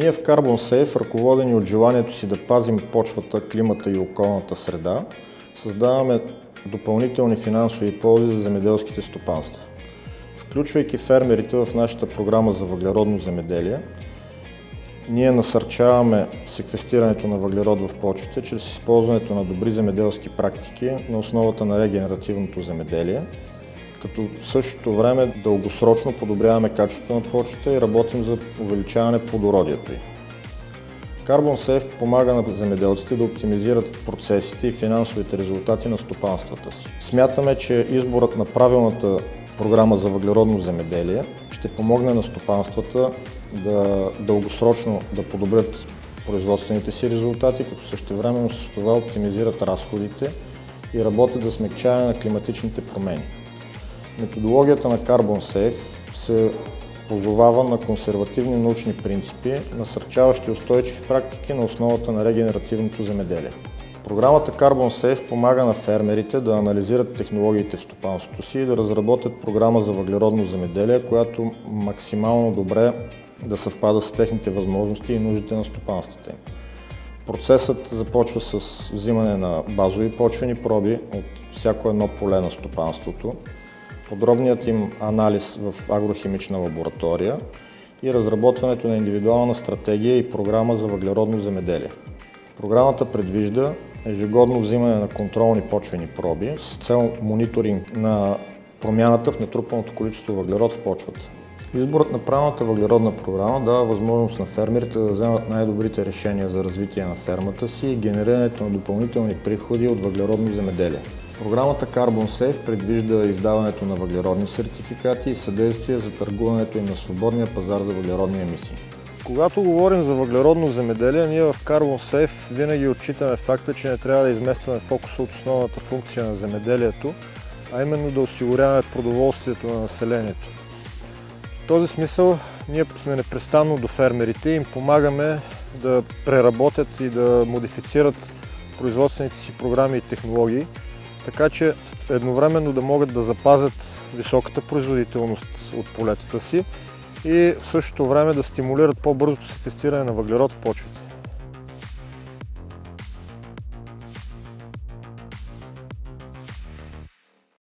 Ние в CarbonSafe, ръководени от желанието си да пазим почвата, климата и околната среда, създаваме допълнителни финансови ползи за земеделските стопанства. Включвайки фермерите в нашата програма за въглеродно земеделие, ние насърчаваме секвестирането на въглерод в почвите чрез използването на добри земеделски практики на основата на регенеративното земеделие, като в същото време дългосрочно подобряваме качеството на почвата и работим за увеличаване плодородието й. CarbonSafe помага на земеделците да оптимизират процесите и финансовите резултати на стопанствата си. Смятаме, че изборът на правилната програма за въглеродно земеделие ще помогне на стопанствата дългосрочно да подобрят производствените си резултати, като същевременно с това оптимизират разходите и работят за смекчаване на климатичните промени. Методологията на CarbonSafe се позовава на консервативни научни принципи, насърчаващи устойчиви практики на основата на регенеративното земеделие. Програмата CarbonSafe помага на фермерите да анализират технологиите в стопанството си и да разработят програма за въглеродно земеделие, която максимално добре да съвпада с техните възможности и нуждите на стопанствата им. Процесът започва с взимане на базови почвени проби от всяко едно поле на стопанството, подробният им анализ в агрохимична лаборатория и разработването на индивидуална стратегия и програма за въглеродно земеделие. Програмата предвижда ежегодно взимане на контролни почвени проби с цел мониторинг на промяната в натрупаното количество въглерод в почвата. Изборът на правилната въглеродна програма дава възможност на фермерите да вземат най-добрите решения за развитие на фермата си и генерирането на допълнителни приходи от въглеродно земеделие. Програмата CarbonSafe предвижда издаването на въглеродни сертификати и съдействие за търгуването им на свободния пазар за въглеродни емисии. Когато говорим за въглеродно земеделие, ние в CarbonSafe винаги отчитаме факта, че не трябва да изместваме фокуса от основната функция на земеделието, а именно да осигуряваме продоволствието на населението. В този смисъл ние сме непрестанно до фермерите и им помагаме да преработят и да модифицират производствените си програми и технологии, така че едновременно да могат да запазят високата производителност от полетата си и в същото време да стимулират по-бързото секвестиране на въглерод в почвите.